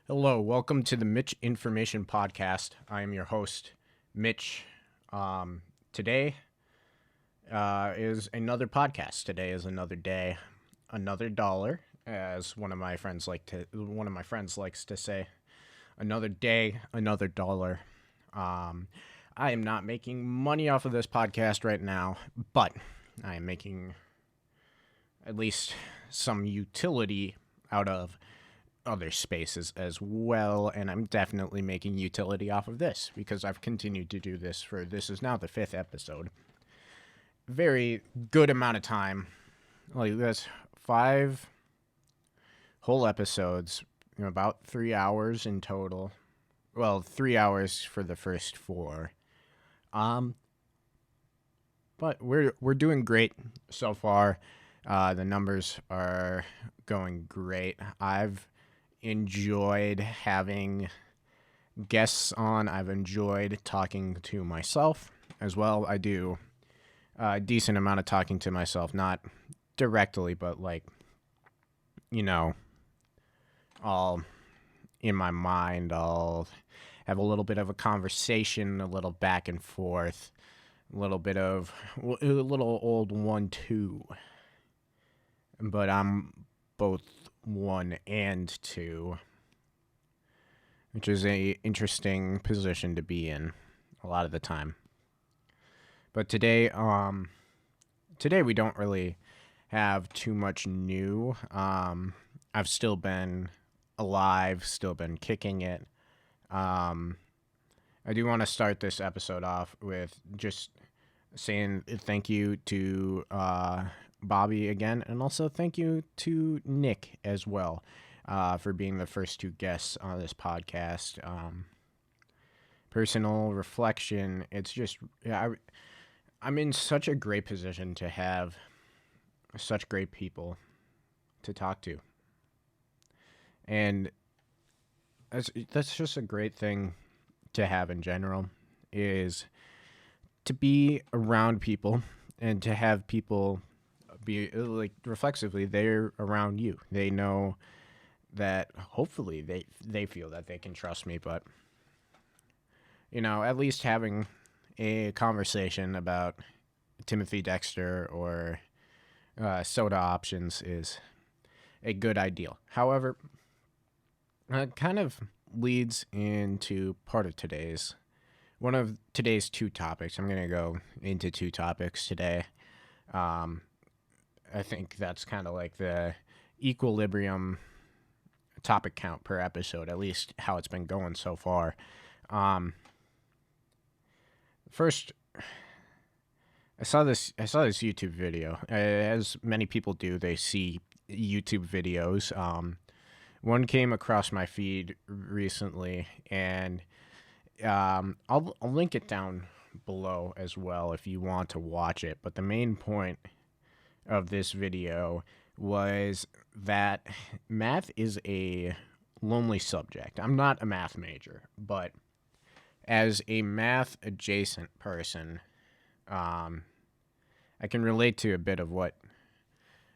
Hello, welcome to the Mitch Information Podcast. I am your host, Mitch. Today is another podcast. Today is another day, another dollar, as one of my friends likes to say. Another day, another dollar. Um, I am not making money off of this podcast right now, but I am making at least some utility out of other spaces as well, and I'm definitely making utility off of this because I've continued to do this is now the fifth episode. Very good amount of time. Like this, 5 whole episodes, about 3 hours in total. Well, 3 hours for the first four. Um, but we're doing great so far. The numbers are going great. I've enjoyed having guests on. I've enjoyed talking to myself as well. I do a decent amount of talking to myself, not directly, but all in my mind. I'll have a little bit of a conversation, a little back and forth, a little old 1-2. But I'm both 1 and 2, which is a interesting position to be in a lot of the time. But today we don't really have too much new. I've still been alive, still been kicking it. I do want to start this episode off with just saying thank you to Bobby again, and also thank you to Nick as well for being the first two guests on this podcast. Personal reflection, it's just, I'm in such a great position to have such great people to talk to. And that's just a great thing to have in general, is to be around people and to have people be reflexively they're around you. They know that hopefully they feel that they can trust me, but at least having a conversation about Timothy Dexter or soda options is a good ideal. However, it kind of leads into one of today's two topics. I'm going to go into two topics today. I think that's kind of like the equilibrium topic count per episode, at least how it's been going so far. First, I saw this YouTube video. As many people do, they see YouTube videos. One came across my feed recently, and I'll link it down below as well if you want to watch it. But the main point of this video was that math is a lonely subject. I'm not a math major, but as a math adjacent person, I can relate to a bit of what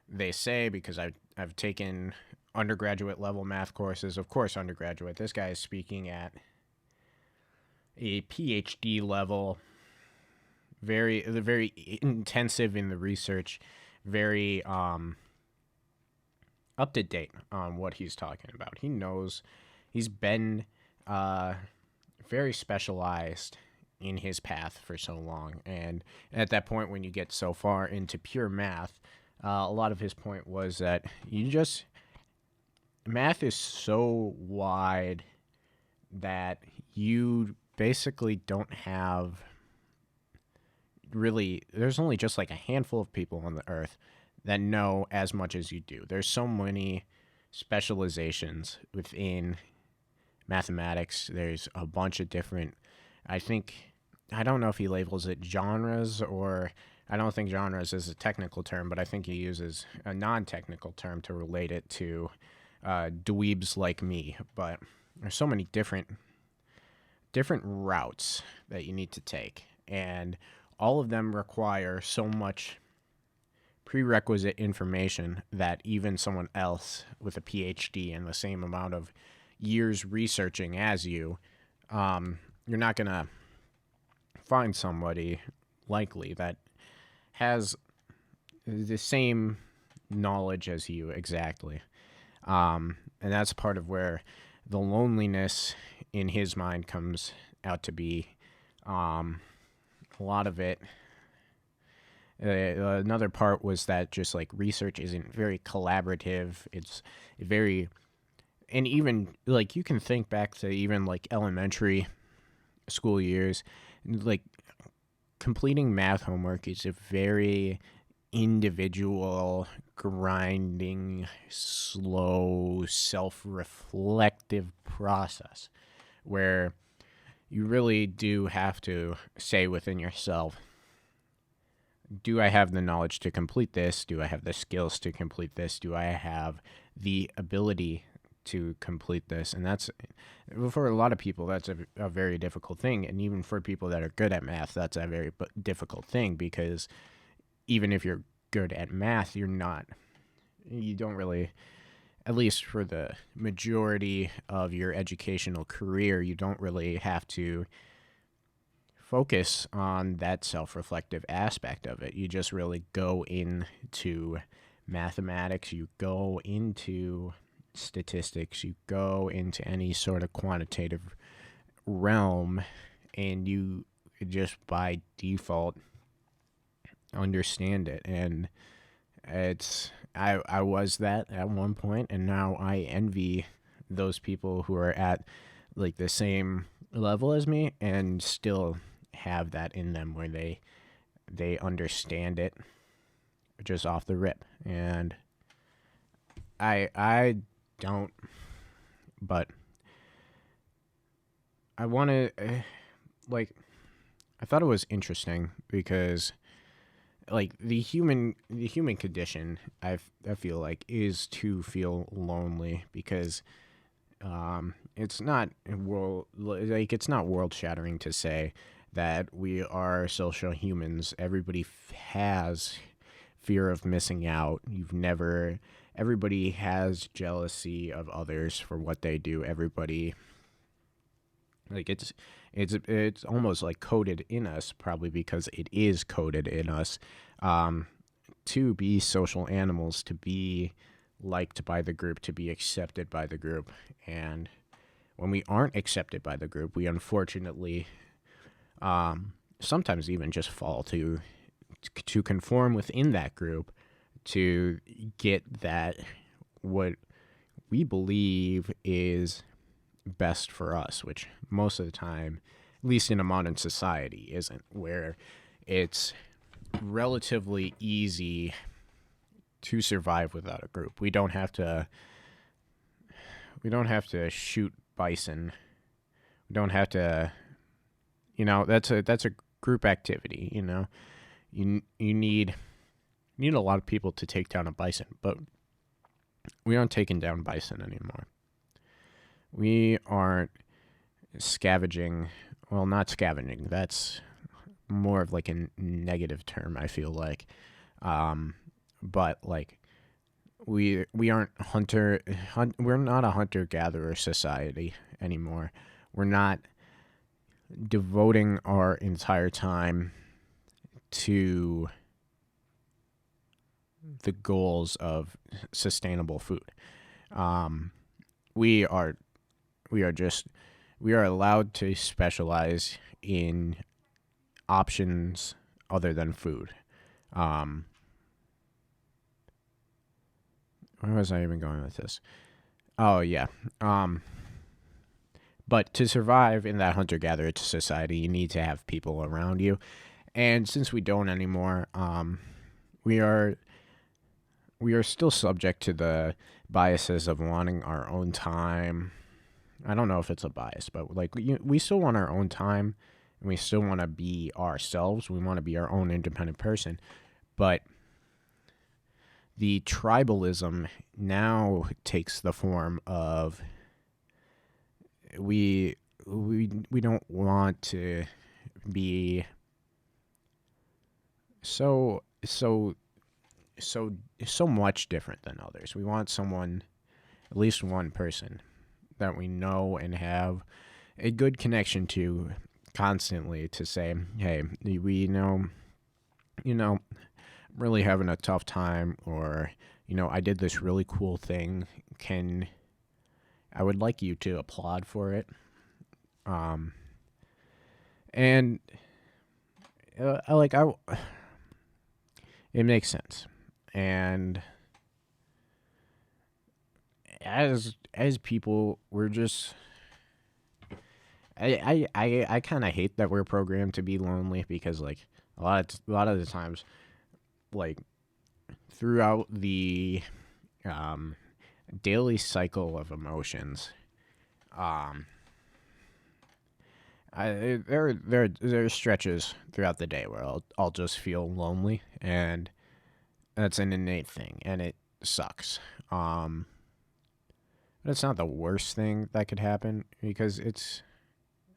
they say because I've taken undergraduate level math courses. Of course, undergraduate. This guy is speaking at a PhD level, very intensive in the research, very up to date on what he's talking about. He knows, he's been very specialized in his path for so long, and at that point when you get so far into pure math, a lot of his point was that math is so wide that you basically don't have really, there's only just like a handful of people on the earth that know as much as you do. There's so many specializations within mathematics. There's a bunch of different, I don't know if he labels it genres, or I don't think genres is a technical term, but I think he uses a non-technical term to relate it to dweebs like me. But there's so many different routes that you need to take, and all of them require so much prerequisite information that even someone else with a PhD and the same amount of years researching as you, you're not going to find somebody likely that has the same knowledge as you exactly. And that's part of where the loneliness in his mind comes out to be. A lot of it. Another part was that just like research isn't very collaborative. It's very, and even like you can think back to even like elementary school years, like completing math homework is a very individual, grinding, slow, self-reflective process where you really do have to say within yourself, do I have the knowledge to complete this? Do I have the skills to complete this? Do I have the ability to complete this? And that's, for a lot of people, that's a very difficult thing. And even for people that are good at math, that's a very difficult thing, because even if you're good at math, you don't really, at least for the majority of your educational career, you don't really have to focus on that self-reflective aspect of it. You just really go into mathematics, you go into statistics, you go into any sort of quantitative realm, and you just by default understand it. And I was that at one point, and now I envy those people who are at like the same level as me and still have that in them, where they understand it just off the rip. And I don't, but I want to like, I thought it was interesting because like the human condition, I feel like, is to feel lonely, because it's not world shattering to say that we are social humans. Everybody has fear of missing out. Everybody has jealousy of others for what they do. Everybody, like, it's almost like coded in us, probably because it is coded in us, to be social animals, to be liked by the group, to be accepted by the group. And when we aren't accepted by the group, we unfortunately sometimes even just fall to conform within that group to get that what we believe is best for us, which most of the time, at least in a modern society, isn't, where it's relatively easy to survive without a group. We don't have to shoot bison. We don't have to, that's a group activity, You need a lot of people to take down a bison, but we aren't taking down bison anymore. We aren't scavenging. Well, not scavenging. That's more of like a negative term, I feel like. But like we aren't we're not a hunter-gatherer society anymore. We're not devoting our entire time to the goals of sustainable food. We are allowed to specialize in options other than food. Where was I even going with this? Oh yeah. But to survive in that hunter-gatherer society, you need to have people around you. And since we don't anymore, we are still subject to the biases of wanting our own time. I don't know if it's a bias, but like we still want our own time, and we still want to be ourselves. We want to be our own independent person. But the tribalism now takes the form of we don't want to be so much different than others. We want someone, at least one person, that we know and have a good connection to constantly to say, hey, we know, I'm really having a tough time, or, I did this really cool thing. I would like you to applaud for it. Um, and it makes sense. And as people, we're just I kind of hate that we're programmed to be lonely, because like a lot of the times, like throughout the um daily cycle of emotions, um there are stretches throughout the day where I'll just feel lonely, and that's an innate thing, and it sucks. But it's not the worst thing that could happen, because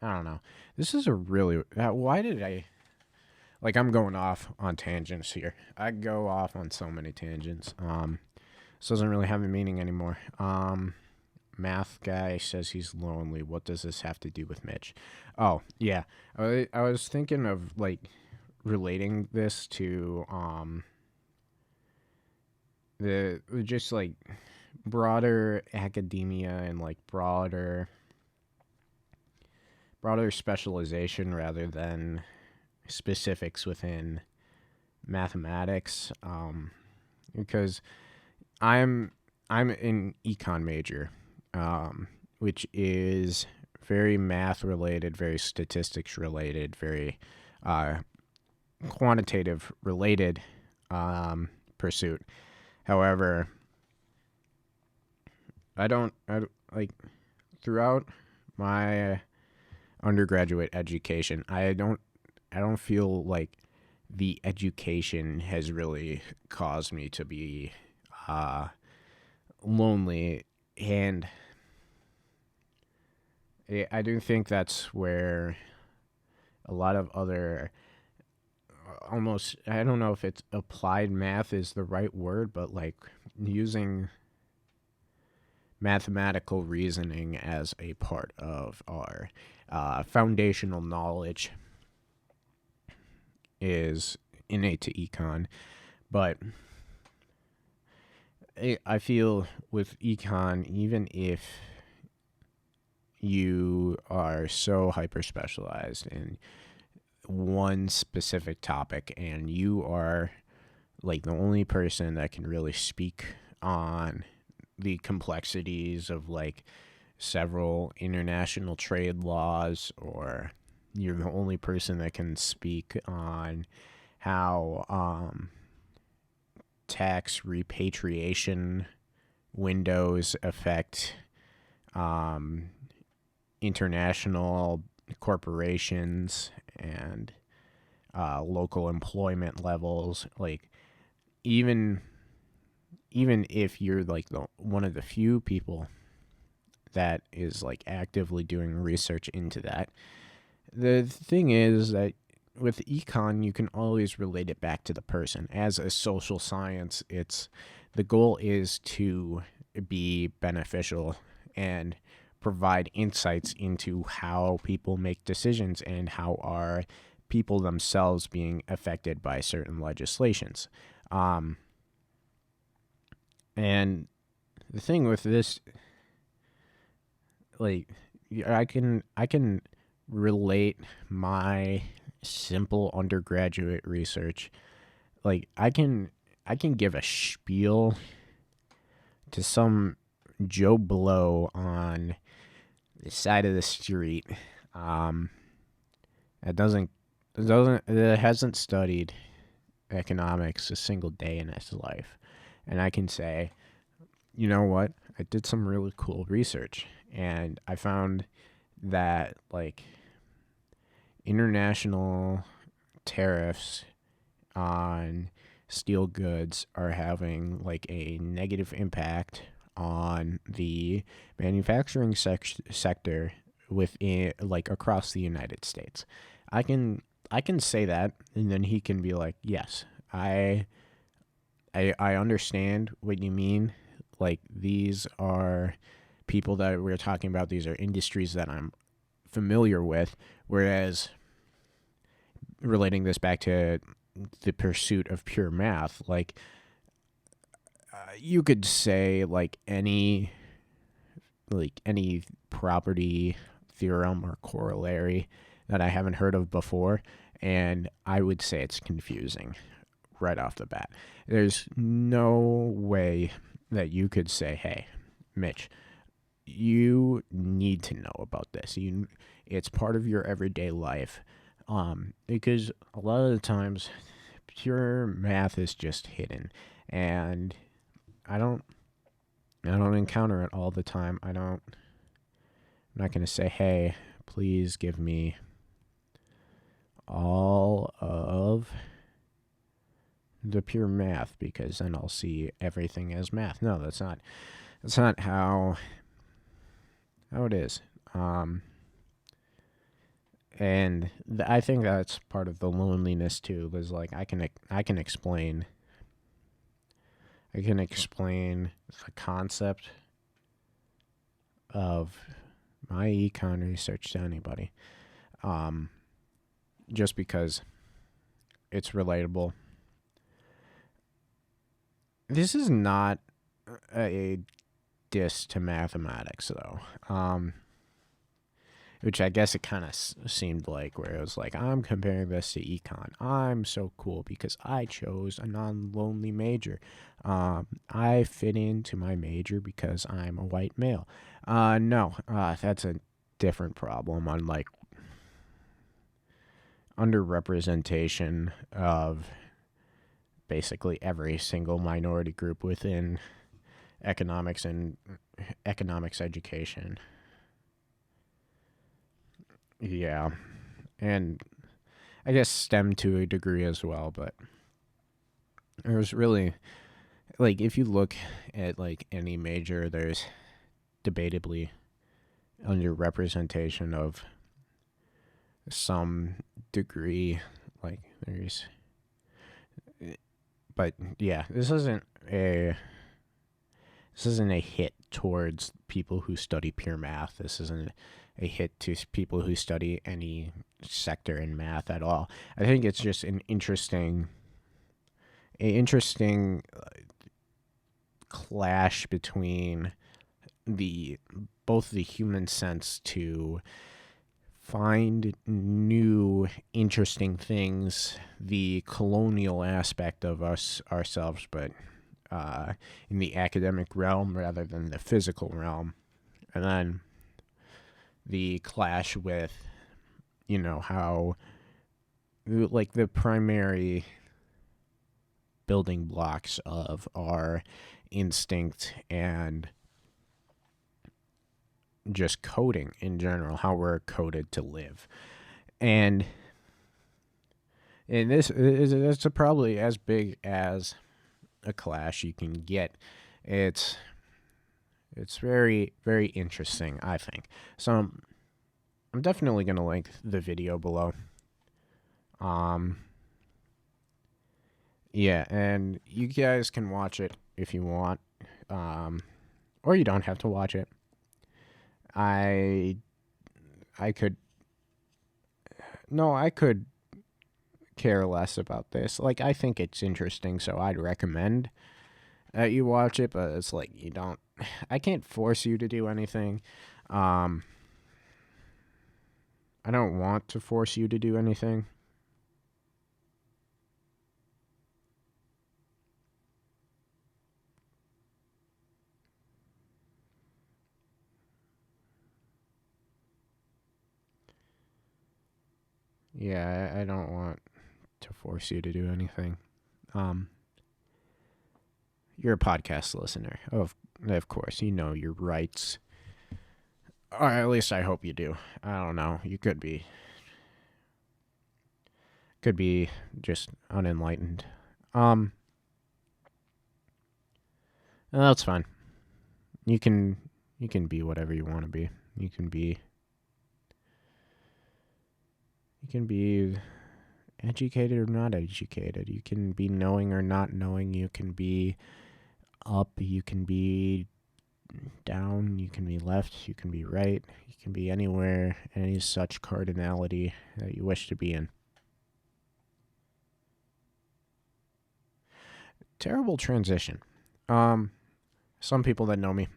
I don't know. This is a really why did I like I'm going off on tangents here. I go off on so many tangents. This doesn't really have a meaning anymore. Math guy says he's lonely. What does this have to do with Mitch? Oh, yeah. I was thinking of like relating this to the just like broader academia, and like broader specialization rather than specifics within mathematics, because I'm an econ major, which is very math related, very statistics related, very uh, quantitative related pursuit. However, I like throughout my undergraduate education, I don't feel like the education has really caused me to be uh, lonely, and I do think that's where a lot of other almost, I don't know if it's applied math is the right word, but like using mathematical reasoning as a part of our foundational knowledge is innate to econ. But I feel with econ, even if you are so hyper specialized in one specific topic, and you are like the only person that can really speak on the complexities of like several international trade laws, or you're the only person that can speak on how tax repatriation windows affect international corporations and local employment levels. Like even if you're like one of the few people that is like actively doing research into that, the thing is that with econ you can always relate it back to the person. As a social science, the goal is to be beneficial and provide insights into how people make decisions, and how are people themselves being affected by certain legislations. And the thing with this, like, I can relate my simple undergraduate research. Like, I can give a spiel to some Joe Blow on the side of the street, that hasn't studied economics a single day in his life, and I can say, you know what? I did some really cool research, and I found that like international tariffs on steel goods are having like a negative impact on the manufacturing sector within like across the United States. I can say that, and then he can be like, yes, I understand what you mean. Like, these are people that we're talking about, these are industries that I'm familiar with, whereas relating this back to the pursuit of pure math, like you could say any property theorem or corollary that I haven't heard of before, and I would say it's confusing right off the bat. There's no way that you could say, hey, Mitch, you need to know about this. It's part of your everyday life. Because a lot of the times pure math is just hidden, and I don't encounter it all the time. I'm not going to say, hey, please give me all of the pure math, because then I'll see everything as math. No, that's not how it is. And I think that's part of the loneliness too. Is like I can explain the concept of my econ research to anybody, just because it's relatable. This is not a diss to mathematics, though, which I guess it kind of seemed like, where it was like, I'm comparing this to econ. I'm so cool because I chose a non-lonely major. I fit into my major because I'm a white male. No, that's a different problem on like underrepresentation of basically every single minority group within economics and economics education. Yeah, and I guess STEM to a degree as well, but there's really, like, if you look at like any major, there's debatably underrepresentation of some degree. Like but yeah, this isn't a hit towards people who study pure math. This isn't a hit to people who study any sector in math at all. I think it's just an interesting clash between both the human sense to find new interesting things, the colonial aspect of ourselves, but in the academic realm rather than the physical realm, and then the clash with, how, like, the primary building blocks of our instinct and just coding in general, how we're coded to live. And this is probably as big as a clash you can get. It's very, very interesting, I think. So I'm definitely going to link the video below. Yeah, and you guys can watch it if you want, or you don't have to watch it. I could care less about this. Like, I think it's interesting, so I'd recommend that you watch it, but it's like, I can't force you to do anything. I don't want to force you to do anything. Yeah, I don't want to force you to do anything. You're a podcast listener. Of course, you know your rights. Or at least I hope you do. I don't know. You could be just unenlightened. That's fine. You can be whatever you want to be. You can be educated or not educated. You can be knowing or not knowing. You can be up. You can be down, you can be left, you can be right, you can be anywhere, any such cardinality that you wish to be in. Terrible transition. Some people that know me,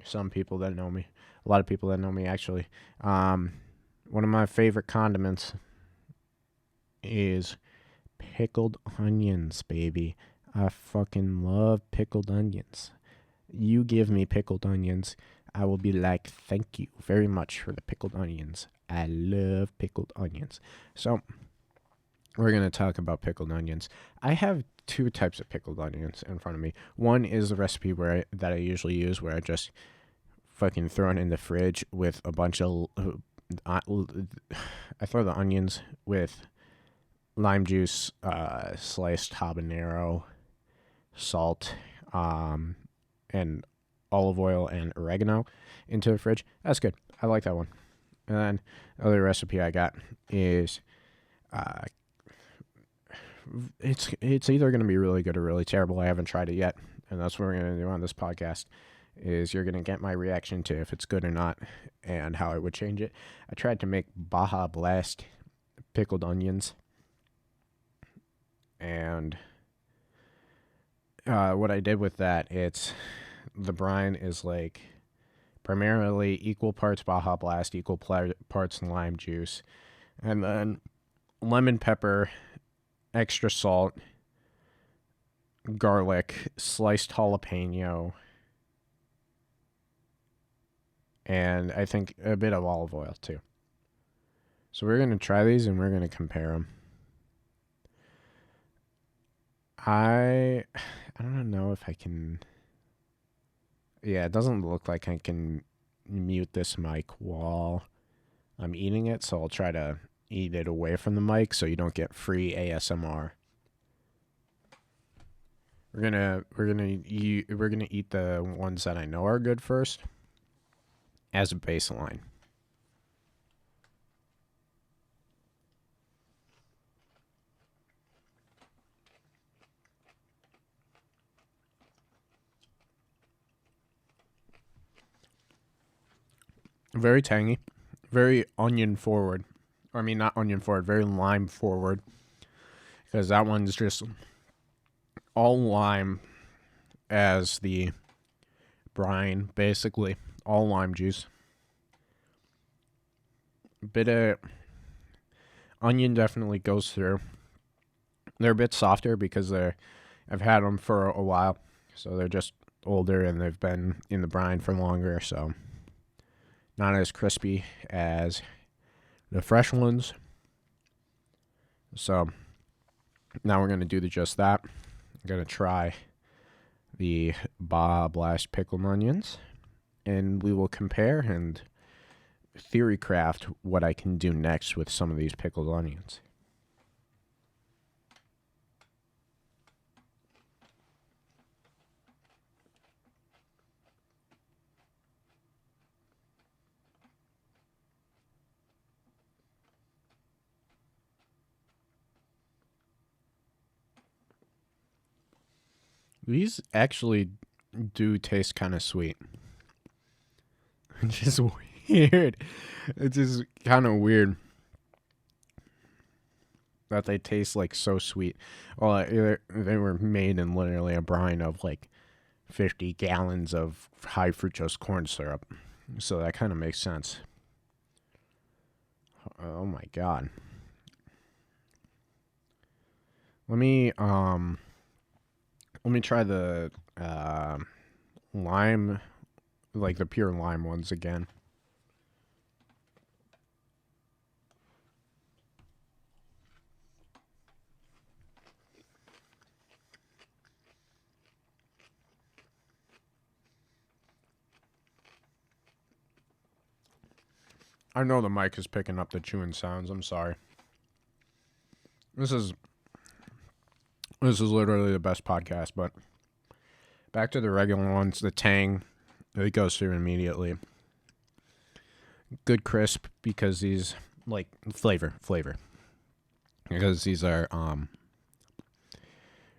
a lot of people that know me actually. One of my favorite condiments is pickled onions, baby. I fucking love pickled onions. You give me pickled onions, I will be like, thank you very much for the pickled onions. I love pickled onions. So, we're going to talk about pickled onions. I have two types of pickled onions in front of me. One is the recipe that I usually use, where I just fucking throw it in the fridge with a bunch of... I throw the onions with lime juice, sliced habanero, salt, and olive oil and oregano into the fridge. That's good. I like that one. And then the other recipe I got is it's either going to be really good or really terrible. I haven't tried it yet, and that's what we're going to do on this podcast. Is you're going to get my reaction to if it's good or not and how I would change it. I tried to make Baja Blast pickled onions, and what I did with that, the brine is like primarily equal parts Baja Blast, equal parts lime juice, and then lemon pepper, extra salt, garlic, sliced jalapeno, and I think a bit of olive oil too. So we're going to try these and we're going to compare them. I don't know if I can... Yeah, it doesn't look like I can mute this mic while I'm eating it, so I'll try to eat it away from the mic so you don't get free ASMR. We're gonna eat the ones that I know are good first as a baseline. Very tangy, very onion forward. I mean, not onion forward, very lime forward. Because that one's just all lime as the brine, basically. All lime juice. A bit of onion definitely goes through. They're a bit softer because I've had them for a while. So they're just older and they've been in the brine for longer, so not as crispy as the fresh ones. So now we're going to do just that. I'm going to try the Baja Blast pickled onions, and we will compare and theory craft what I can do next with some of these pickled onions. These actually do taste kind of sweet. Which is weird. It's just kind of weird that they taste like so sweet. Well, they were made in literally a brine of like 50 gallons of high fructose corn syrup. So that kind of makes sense. Oh my god. Let me try the lime, like the pure lime ones again. I know the mic is picking up the chewing sounds. I'm sorry. This is literally the best podcast, but back to the regular ones. The tang, it goes through immediately. Good crisp because these, like, flavor. Because these are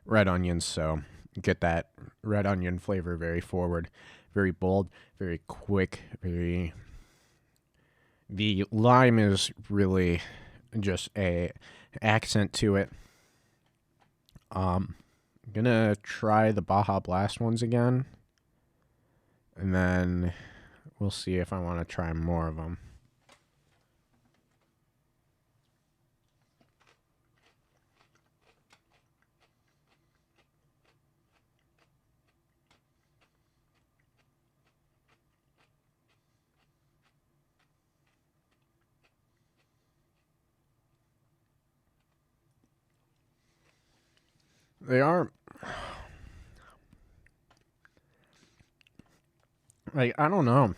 red onions, so get that red onion flavor very forward. very bold, very quick, very. The lime is really just a accent to it. I'm gonna try the Baja Blast ones again, and then we'll see if I want to try more of them. They are like, I don't know.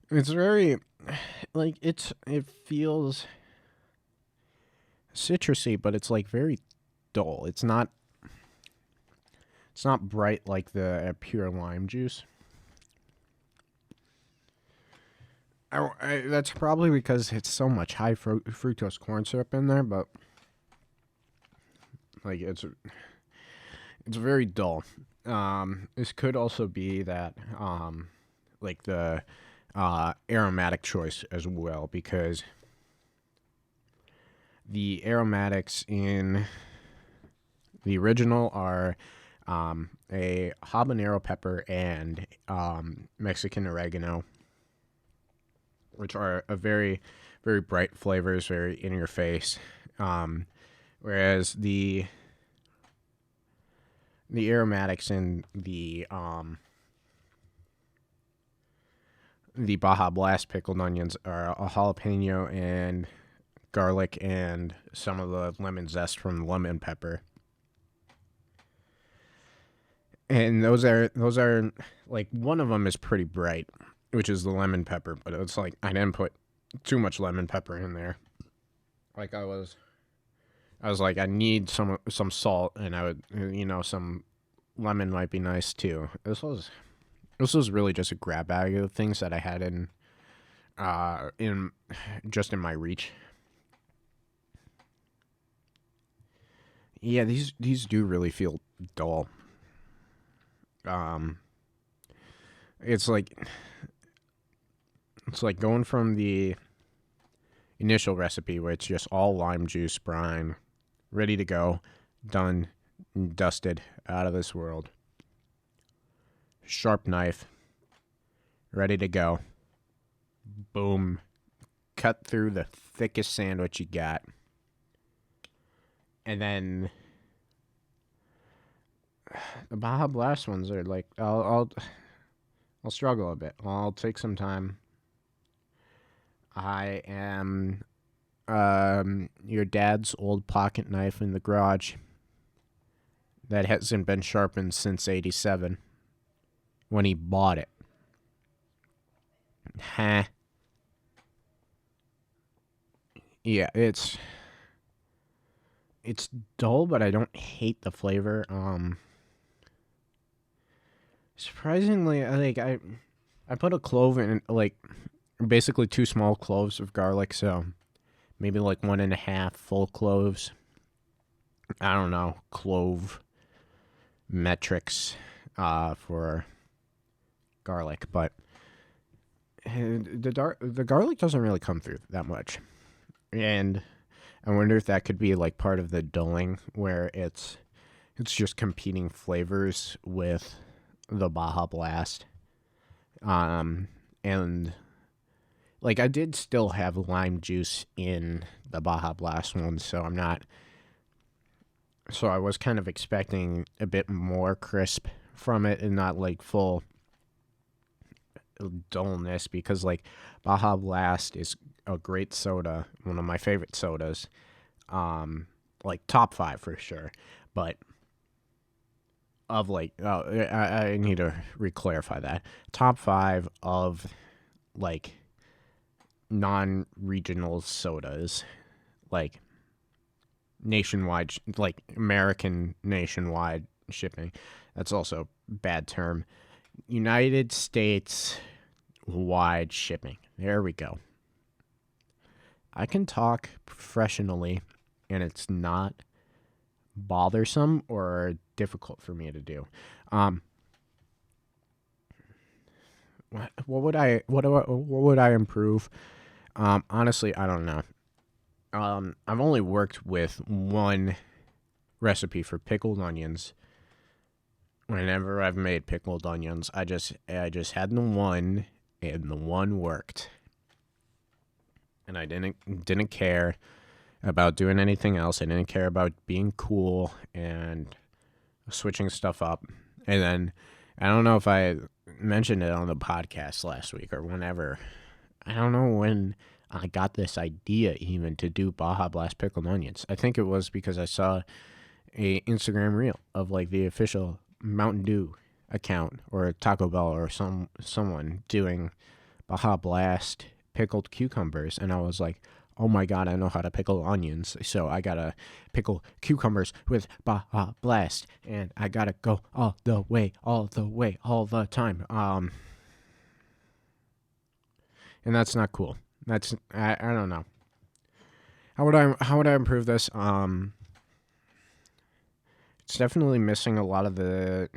It's very like it feels citrusy, but it's like very dull. It's not bright like the pure lime juice. That's probably because it's so much high fructose corn syrup in there, but like it's very dull. This could also be that like the aromatic choice as well, because the aromatics in the original are a habanero pepper and Mexican oregano, which are a very, very bright flavors, very in your face. Whereas the aromatics in the Baja Blast pickled onions are a jalapeno and garlic and some of the lemon zest from the lemon pepper. And those are like, one of them is pretty bright, which is the lemon pepper, but it's like I didn't put too much lemon pepper in there. Like I was like, I need some salt, and I would, some lemon might be nice too. This was really just a grab bag of things that I had in my reach. Yeah, these do really feel dull. Um, it's like going from the initial recipe where it's just all lime juice brine, ready to go, done, dusted, out of this world. Sharp knife, ready to go. Boom. Cut through the thickest sandwich you got. And then the Baja Blast ones are like, I'll struggle a bit. I'll take some time. I am your dad's old pocket knife in the garage that hasn't been sharpened since '87 when he bought it. Huh. Yeah, it's dull, but I don't hate the flavor. Surprisingly, I put a clove in, like, basically 2 small cloves of garlic, so maybe like 1.5 full cloves. I don't know, clove metrics for garlic, but the garlic doesn't really come through that much, and I wonder if that could be like part of the dulling, where it's just competing flavors with the Baja Blast. And like, I did still have lime juice in the Baja Blast one, so I was kind of expecting a bit more crisp from it and not like full dullness, because like Baja Blast is a great soda, one of my favorite sodas, like top 5 for sure, but of like, I need to re-clarify that, top 5 of like non-regional sodas, like nationwide, like American nationwide shipping. That's also a bad term. United States wide shipping. There we go. I can talk professionally, and it's not bothersome or difficult for me to do. what would I improve? Honestly, I don't know. I've only worked with one recipe for pickled onions. Whenever I've made pickled onions, I just had the one, and the one worked, and I didn't care about doing anything else. I didn't care about being cool and switching stuff up. And then I don't know if I mentioned it on the podcast last week or whenever. I don't know when I got this idea even to do Baja Blast pickled onions. I think it was because I saw a Instagram reel of like the official Mountain Dew account or Taco Bell or someone doing Baja Blast pickled cucumbers, and I was like, oh my god, I know how to pickle onions, so I gotta pickle cucumbers with Baja Blast, and I gotta go all the way, all the time. And that's not cool. That's I don't know. How would I improve this? It's definitely missing a lot of the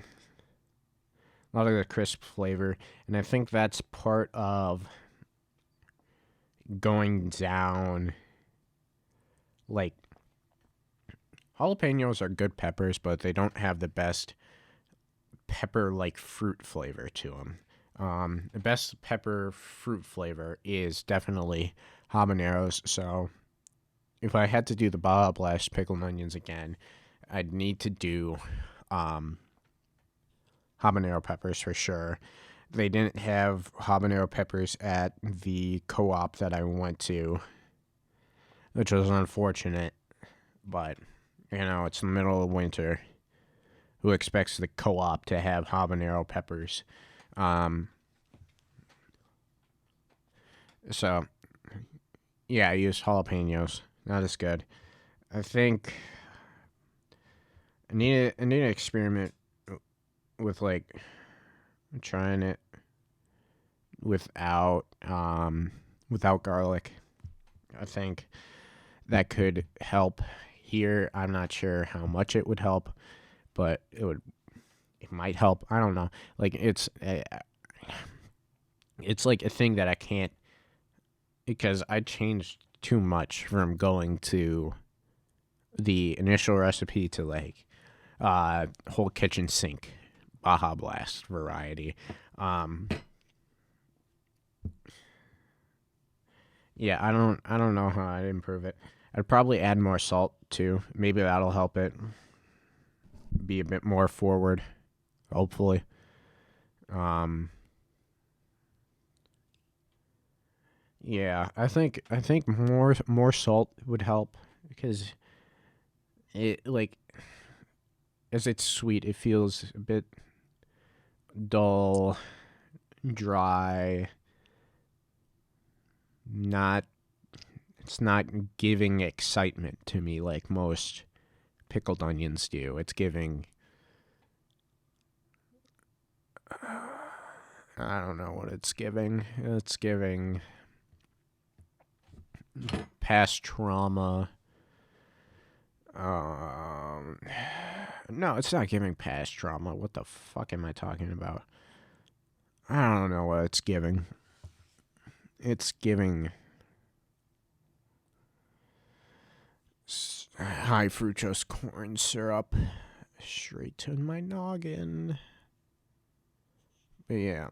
crisp flavor, and I think that's part of going down. Like, jalapenos are good peppers, but they don't have the best pepper like fruit flavor to them. The best pepper fruit flavor is definitely habaneros. So if I had to do the Baja Blast pickled onions again, I'd need to do habanero peppers for sure. They didn't have habanero peppers at the co-op that I went to, which was unfortunate, but, it's the middle of winter. Who expects the co-op to have habanero peppers? So, yeah, I used jalapenos. Not as good. I think I need to experiment with, like, trying it without garlic. I think that could help here. I'm not sure how much it would help, but it might help. I don't know. Like, it's like a thing that I can't, because I changed too much from going to the initial recipe to like whole kitchen sink Baja Blast variety. Yeah, I don't know how I'd improve it. I'd probably add more salt too. Maybe that'll help it be a bit more forward, hopefully. Yeah, I think more salt would help, because it, like, as it's sweet, it feels a bit dull, dry. It's not giving excitement to me like most pickled onions do. It's giving, I don't know what it's giving. It's giving past trauma. No, it's not giving past trauma. What the fuck am I talking about? I don't know what it's giving. It's giving high fructose corn syrup straight to my noggin. But yeah,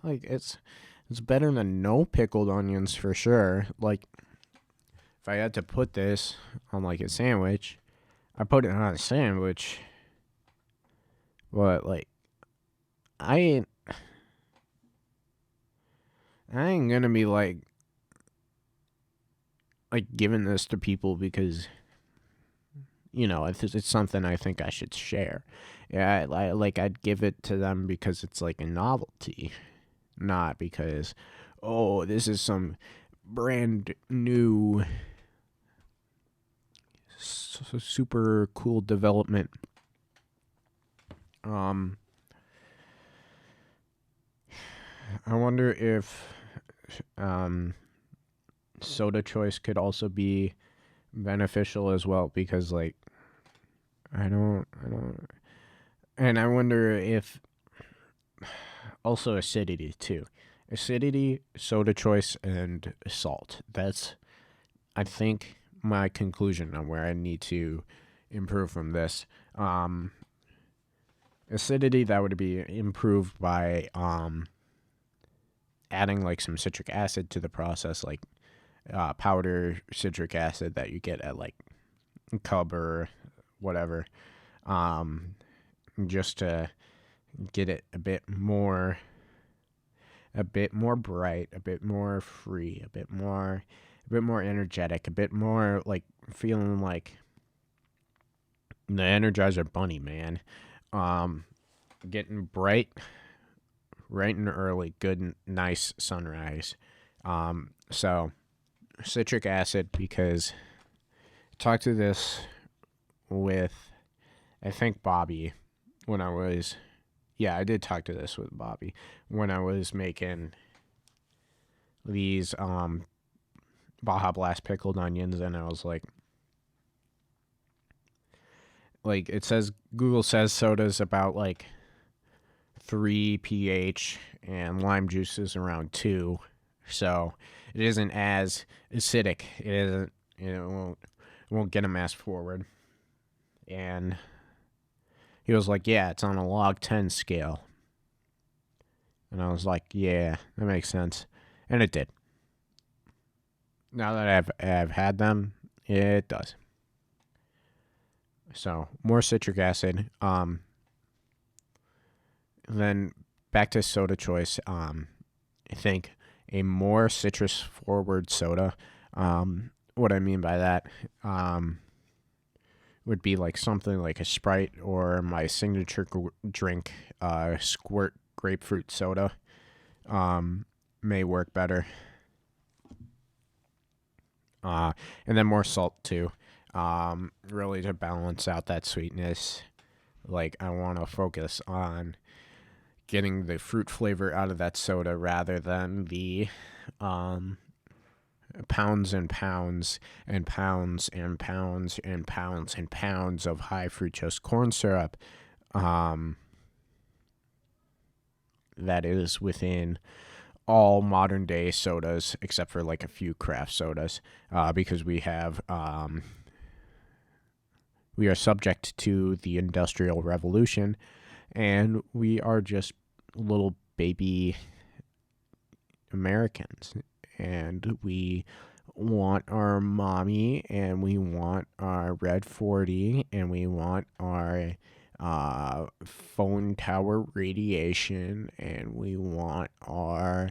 like, it's better than no pickled onions for sure. Like, if I had to put this on like a sandwich, I put it on a sandwich. But like, I ain't gonna be like giving this to people because, it's something I think I should share. Yeah, I'd give it to them because it's like a novelty, not because, oh, this is some brand new super cool development. I wonder if soda choice could also be beneficial as well, because like I don't and I wonder if also acidity too. Acidity, soda choice, and salt. That's, I think, my conclusion on where I need to improve from this. Acidity, that would be improved by adding like some citric acid to the process, like powder citric acid that you get at like Cub or whatever, um, just to get it a bit more bright, a bit more free, a bit more energetic, a bit more like feeling like the Energizer Bunny, man. Um, Getting bright, right and early, good, nice sunrise. So citric acid, because I talked to this with, I think, Bobby when I was, yeah, I did talk to this with Bobby when I was making these Baja Blast pickled onions, and I was like it says, Google says soda's about like 3 pH and lime juice is around 2, so it isn't as acidic. It isn't, it won't get them ass forward. And he was like, yeah, it's on a log 10 scale. And I was like, yeah, that makes sense. And it did. Now that I've had them, it does. So more citric acid. Then back to soda choice. I think a more citrus forward soda. What I mean by that would be like something like a Sprite or my signature drink, Squirt grapefruit soda. May work better. And then more salt too. Really to balance out that sweetness. Like I want to focus on getting the fruit flavor out of that soda rather than the pounds and pounds and pounds and pounds and pounds and pounds of high fructose corn syrup that is within all modern day sodas except for like a few craft sodas, because we are subject to the Industrial Revolution, and we are just little baby Americans, and we want our mommy, and we want our red 40, and we want our phone tower radiation, and we want our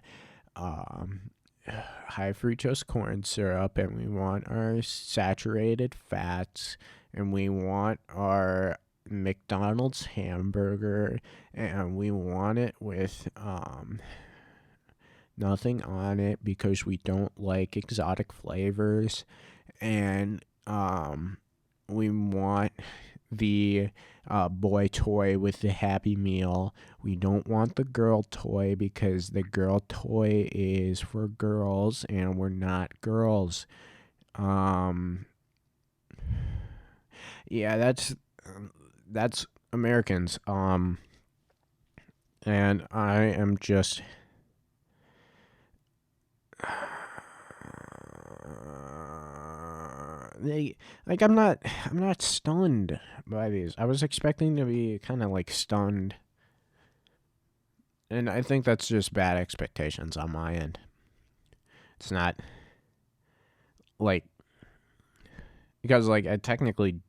high fructose corn syrup, and we want our saturated fats, and we want our McDonald's hamburger, and we want it with nothing on it because we don't like exotic flavors, and we want the boy toy with the Happy Meal. We don't want the girl toy because the girl toy is for girls and we're not girls. Yeah, that's Americans. And I am just I'm not stunned by these. I was expecting to be kind of like stunned. And I think that's just bad expectations on my end. It's not like, because like I technically,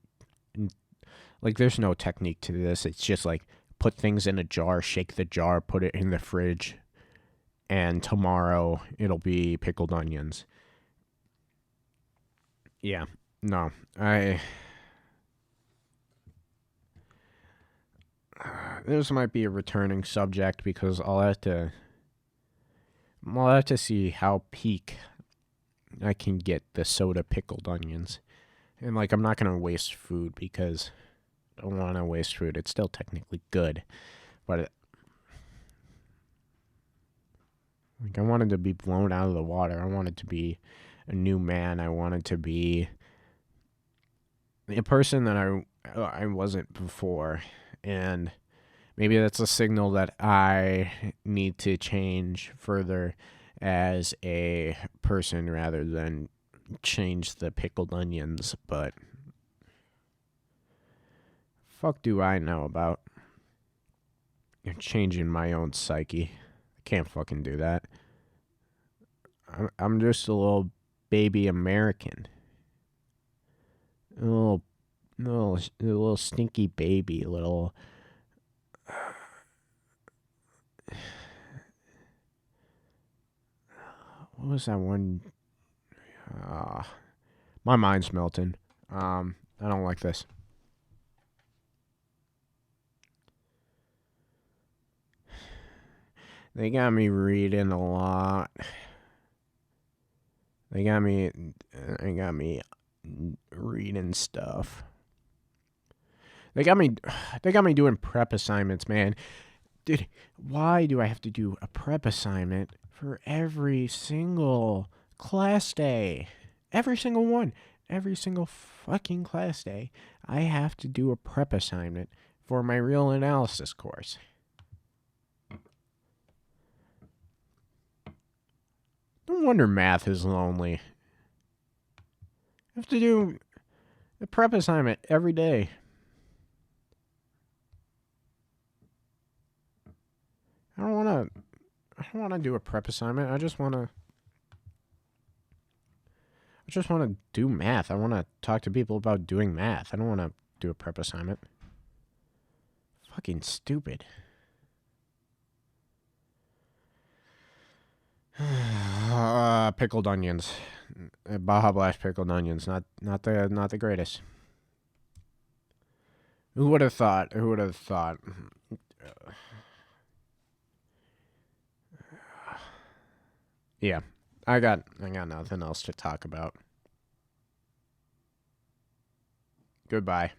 like there's no technique to this. It's just like put things in a jar, shake the jar, put it in the fridge, and tomorrow it'll be pickled onions. Yeah. No. This might be a returning subject because I'll have to see how peak I can get the soda pickled onions. And like I'm not going to waste food because I don't want to waste food. It's still technically good, but like I wanted to be blown out of the water. I wanted to be a new man. I wanted to be a person that I wasn't before, and Maybe that's a signal that I need to change further as a person rather than change the pickled onions, but fuck do I know about changing my own psyche? I can't fucking do that. I'm just a little baby American. A little stinky baby, little. What was that one? My mind's melting. I don't like this. They got me reading a lot. They got me reading stuff. They got me doing prep assignments, man. Dude, why do I have to do a prep assignment for every single class day? Every single one. Every single fucking class day, I have to do a prep assignment for my real analysis course. No wonder math is lonely. I have to do a prep assignment every day. I don't want to do a prep assignment. I just want to do math. I want to talk to people about doing math. I don't want to do a prep assignment. Fucking stupid. Pickled onions. Baja Blast pickled onions. Not the greatest. Who would have thought? Yeah. I got nothing else to talk about. Goodbye.